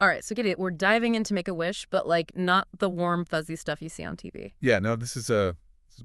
All right, so get it. We're diving into Make-A-Wish, but like not the warm, fuzzy stuff you see on TV. Yeah, no, this is a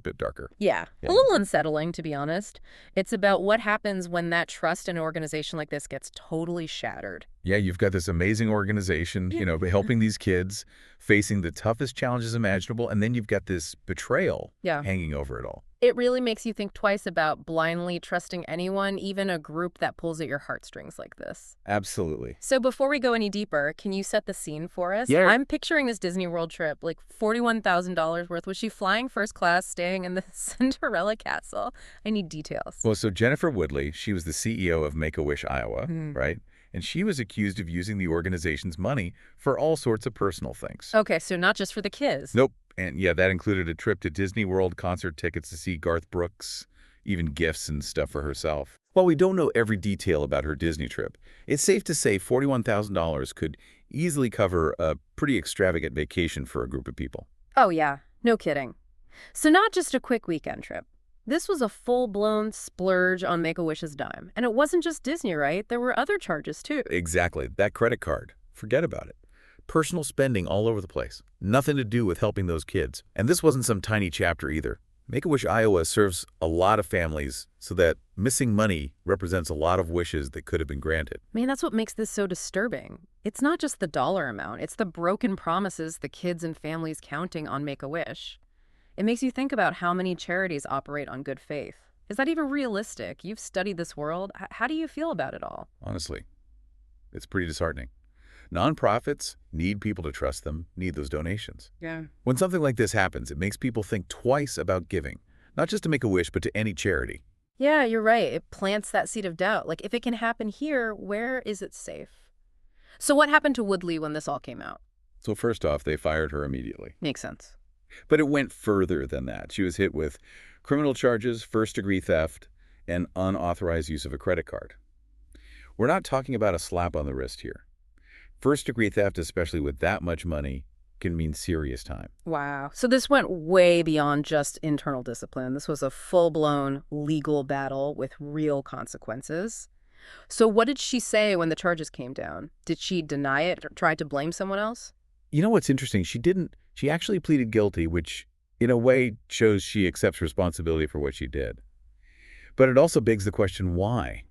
bit darker. Yeah, Yeah. a little unsettling, to be honest. It's about what happens when that trust in an organization like this gets totally shattered. Yeah, you've got this amazing organization, helping these kids, facing the toughest challenges imaginable, and then you've got this betrayal Yeah. hanging over it all. It really makes you think twice about blindly trusting anyone, even a group that pulls at your heartstrings like this. Absolutely. So before we go any deeper, can you set the scene for us? Yeah. I'm picturing this Disney World trip, like $41,000 worth. Was she flying first class, staying in the Cinderella castle? I need details. Well, so Jennifer Woodley, she was the CEO of Make-A-Wish Iowa, right? And she was accused of using the organization's money for all sorts of personal things. Okay, so not just for the kids. Nope. And yeah, that included a trip to Disney World, concert tickets to see Garth Brooks, even gifts and stuff for herself. While we don't know every detail about her Disney trip, it's safe to say $41,000 could easily cover a pretty extravagant vacation for a group of people. Oh, yeah. No kidding. So not just a quick weekend trip. This was a full-blown splurge on Make-A-Wish's dime. And it wasn't just Disney, right? There were other charges, too. Exactly. That credit card. Forget about it. Personal spending all over the place. Nothing to do with helping those kids. And this wasn't some tiny chapter either. Make-A-Wish Iowa serves a lot of families, so that missing money represents a lot of wishes that could have been granted. Man, that's what makes this so disturbing. It's not just the dollar amount. It's the broken promises the kids and families counting on Make-A-Wish. It makes you think about how many charities operate on good faith. Is that even realistic? You've studied this world. How do you feel about it all? Honestly, it's pretty disheartening. Nonprofits need people to trust them, need those donations. Yeah. When something like this happens, it makes people think twice about giving, not just to Make-A-Wish, but to any charity. Yeah, you're right. It plants that seed of doubt. Like, if it can happen here, where is it safe? So what happened to Woodley when this all came out? So first off, they fired her immediately. Makes sense. But it went further than that. She was hit with criminal charges, first-degree theft, and unauthorized use of a credit card. We're not talking about a slap on the wrist here. First-degree theft, especially with that much money, can mean serious time. Wow. So this went way beyond just internal discipline. This was a full-blown legal battle with real consequences. So what did she say when the charges came down? Did she deny it or try to blame someone else? You know what's interesting? She didn't. She actually pleaded guilty, which in a way shows she accepts responsibility for what she did. But it also begs the question, why?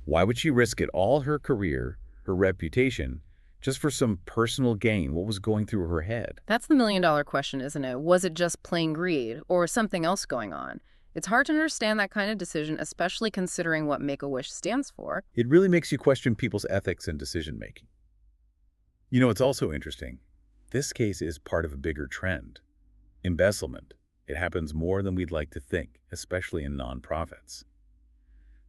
Why would she risk it all, her career, her reputation, just for some personal gain? What was going through her head? That's the million-dollar question, isn't it? Was it just plain greed or something else going on? It's hard to understand that kind of decision, especially considering what Make-A-Wish stands for. It really makes you question people's ethics and decision-making. You know, it's also interesting. This case is part of a bigger trend. Embezzlement. It happens more than we'd like to think, especially in nonprofits.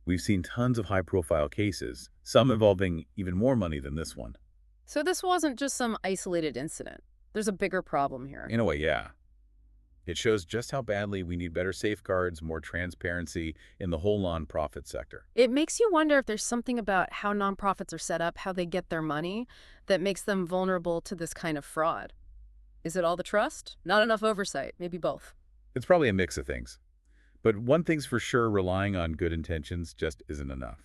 We've seen tons of high-profile cases, some involving even more money than this one. So this wasn't just some isolated incident. There's a bigger problem here. In a way, yeah. It shows just how badly we need better safeguards, more transparency in the whole nonprofit sector. It makes you wonder if there's something about how nonprofits are set up, how they get their money, that makes them vulnerable to this kind of fraud. Is it all the trust? Not enough oversight? Maybe both. It's probably a mix of things. But one thing's for sure, relying on good intentions just isn't enough.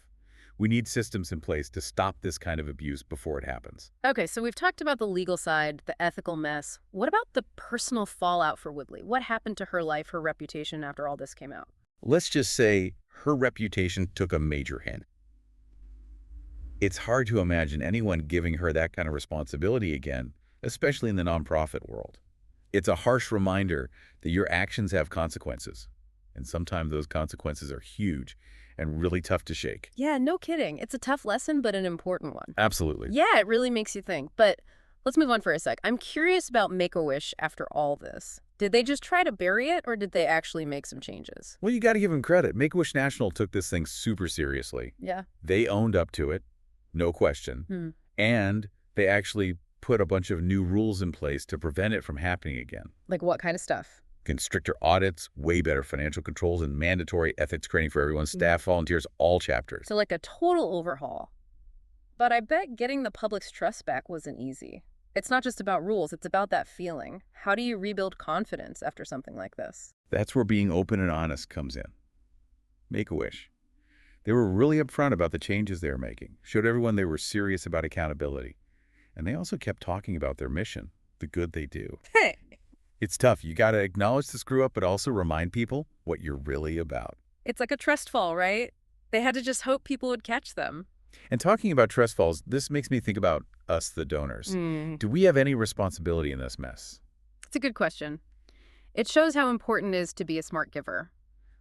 We need systems in place to stop this kind of abuse before it happens. Okay, so we've talked about the legal side, the ethical mess. What about the personal fallout for Woodley? What happened to her life, her reputation after all this came out? Let's just say her reputation took a major hit. It's hard to imagine anyone giving her that kind of responsibility again, especially in the nonprofit world. It's a harsh reminder that your actions have consequences, and sometimes those consequences are huge and really tough to shake. Yeah, no kidding. It's a tough lesson, but an important one. Absolutely. Yeah, it really makes you think. But let's move on for a sec. I'm curious about Make-A-Wish after all this. Did they just try to bury it, or did they actually make some changes? Well, you got to give them credit. Make-A-Wish National took this thing super seriously. Yeah. They owned up to it, no question. And they actually put a bunch of new rules in place to prevent it from happening again. Like what kind of stuff? Stricter audits, way better financial controls, and mandatory ethics training for everyone, staff, volunteers, all chapters. So like a total overhaul. But I bet getting the public's trust back wasn't easy. It's not just about rules, it's about that feeling. How do you rebuild confidence after something like this? That's where being open and honest comes in. Make-A-Wish. They were really upfront about the changes they were making, showed everyone they were serious about accountability. And they also kept talking about their mission, the good they do. Hey. It's tough. You got to acknowledge the screw up, but also remind people what you're really about. It's like a trust fall, right? They had to just hope people would catch them. And talking about trust falls, this makes me think about us, the donors. Do we have any responsibility in this mess? It's a good question. It shows how important it is to be a smart giver.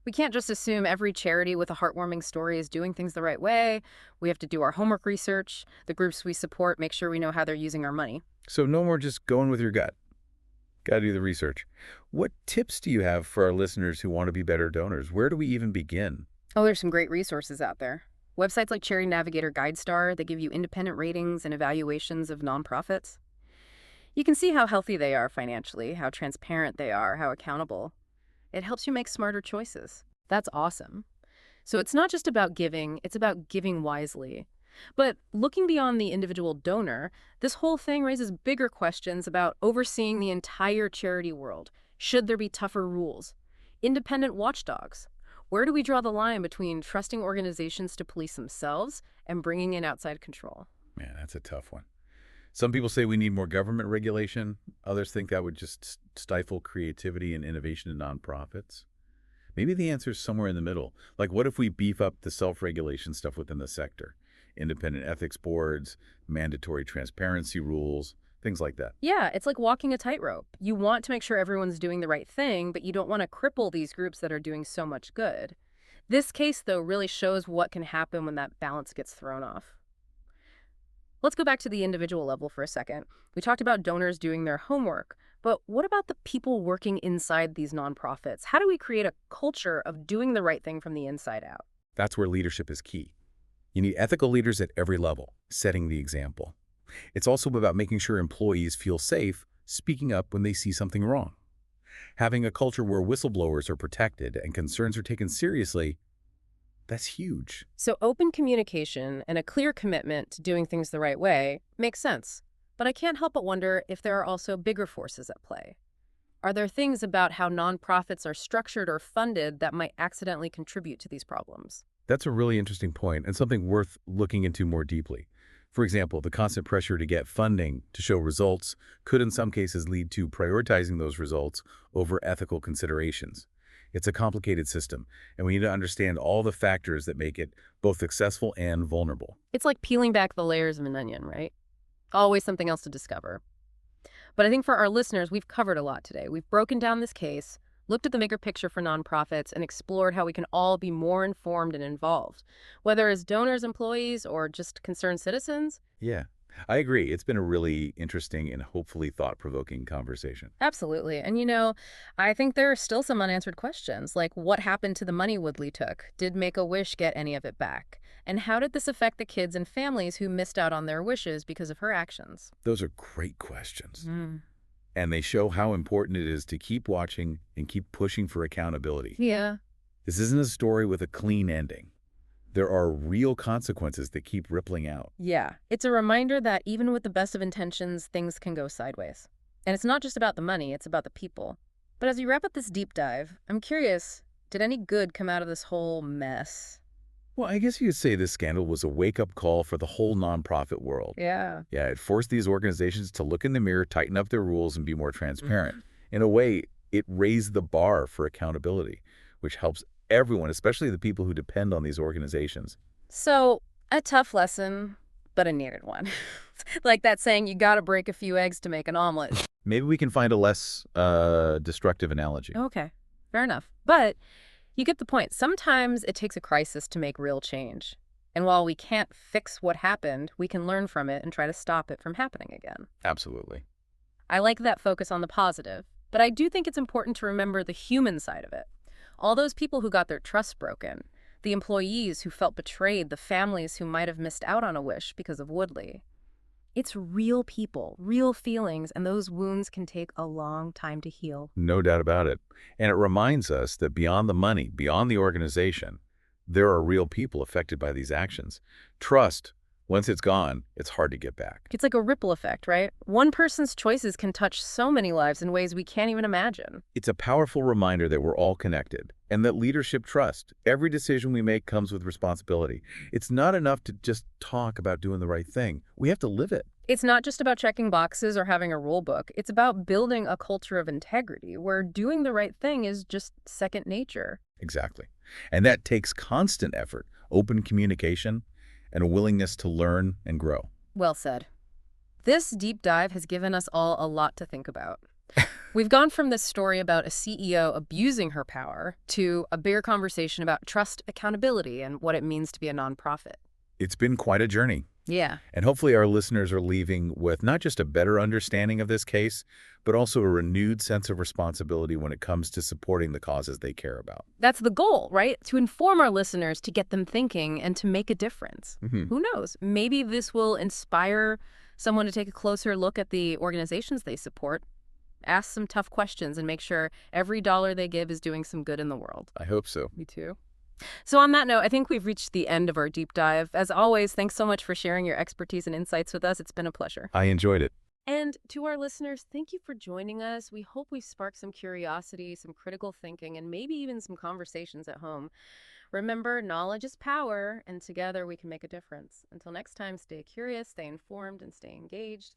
We can't just assume every charity with a heartwarming story is doing things the right way. We have to do our homework research. The groups we support, make sure we know how they're using our money. So no more just going with your gut. Got to do the research. What tips do you have for our listeners who want to be better donors? Where do we even begin? Oh, there's some great resources out there. Websites like Charity Navigator GuideStar, they give you independent ratings and evaluations of nonprofits. You can see how healthy they are financially, how transparent they are, how accountable. It helps you make smarter choices. That's awesome. So it's not just about giving, it's about giving wisely. But looking beyond the individual donor, this whole thing raises bigger questions about overseeing the entire charity world. Should there be tougher rules? Independent watchdogs? Where do we draw the line between trusting organizations to police themselves and bringing in outside control? Man, that's a tough one. Some people say we need more government regulation. Others think that would just stifle creativity and innovation in nonprofits. Maybe the answer is somewhere in the middle. Like, what if we beef up the self-regulation stuff within the sector? Independent ethics boards, mandatory transparency rules, things like that. Yeah, it's like walking a tightrope. You want to make sure everyone's doing the right thing, but you don't want to cripple these groups that are doing so much good. This case, though, really shows what can happen when that balance gets thrown off. Let's go back to the individual level for a second. We talked about donors doing their homework, but what about the people working inside these nonprofits? How do we create a culture of doing the right thing from the inside out? That's where leadership is key. You need ethical leaders at every level, setting the example. It's also about making sure employees feel safe speaking up when they see something wrong. Having a culture where whistleblowers are protected and concerns are taken seriously, that's huge. So open communication and a clear commitment to doing things the right way makes sense. But I can't help but wonder if there are also bigger forces at play. Are there things about how nonprofits are structured or funded that might accidentally contribute to these problems? That's a really interesting point and something worth looking into more deeply. For example, the constant pressure to get funding to show results could in some cases lead to prioritizing those results over ethical considerations. It's a complicated system, and we need to understand all the factors that make it both successful and vulnerable. It's like peeling back the layers of an onion, right? Always something else to discover. But I think for our listeners, we've covered a lot today. We've broken down this case, looked at the bigger picture for nonprofits, and explored how we can all be more informed and involved, whether as donors, employees, or just concerned citizens. Yeah, I agree. It's been a really interesting and hopefully thought-provoking conversation. Absolutely. And I think there are still some unanswered questions, like what happened to the money Woodley took? Did Make-A-Wish get any of it back? And how did this affect the kids and families who missed out on their wishes because of her actions? Those are great questions. And they show how important it is to keep watching and keep pushing for accountability. Yeah. This isn't a story with a clean ending. There are real consequences that keep rippling out. Yeah. It's a reminder that even with the best of intentions, things can go sideways. And it's not just about the money, it's about the people. But as we wrap up this deep dive, I'm curious, did any good come out of this whole mess? Well, I guess you could say this scandal was a wake-up call for the whole nonprofit world. Yeah. Yeah, it forced these organizations to look in the mirror, tighten up their rules, and be more transparent. In a way, it raised the bar for accountability, which helps everyone, especially the people who depend on these organizations. So, a tough lesson, but a needed one. Like that saying, you gotta break a few eggs to make an omelet. Maybe we can find a less destructive analogy. Okay, fair enough. But you get the point. Sometimes it takes a crisis to make real change. And while we can't fix what happened, we can learn from it and try to stop it from happening again. Absolutely. I like that focus on the positive, but I do think it's important to remember the human side of it. All those people who got their trust broken, the employees who felt betrayed, the families who might have missed out on a wish because of Woodley. It's real people, real feelings, and those wounds can take a long time to heal. No doubt about it. And it reminds us that beyond the money, beyond the organization, there are real people affected by these actions. Trust, once it's gone, it's hard to get back. It's like a ripple effect, right? One person's choices can touch so many lives in ways we can't even imagine. It's a powerful reminder that we're all connected and that leadership trust. Every decision we make comes with responsibility. It's not enough to just talk about doing the right thing. We have to live it. It's not just about checking boxes or having a rule book. It's about building a culture of integrity where doing the right thing is just second nature. Exactly. And that takes constant effort, open communication, and a willingness to learn and grow. Well said. This deep dive has given us all a lot to think about. We've gone from this story about a CEO abusing her power to a bigger conversation about trust, accountability, and what it means to be a nonprofit. It's been quite a journey. Yeah. And hopefully our listeners are leaving with not just a better understanding of this case, but also a renewed sense of responsibility when it comes to supporting the causes they care about. That's the goal, right? To inform our listeners, to get them thinking, and to make a difference. Hmm. Who knows? Maybe this will inspire someone to take a closer look at the organizations they support, ask some tough questions, and make sure every dollar they give is doing some good in the world. I hope so. Me too. So on that note, I think we've reached the end of our deep dive. As always, thanks so much for sharing your expertise and insights with us. It's been a pleasure. I enjoyed it. And to our listeners, thank you for joining us. We hope we've sparked some curiosity, some critical thinking, and maybe even some conversations at home. Remember, knowledge is power, and together we can make a difference. Until next time, stay curious, stay informed, and stay engaged.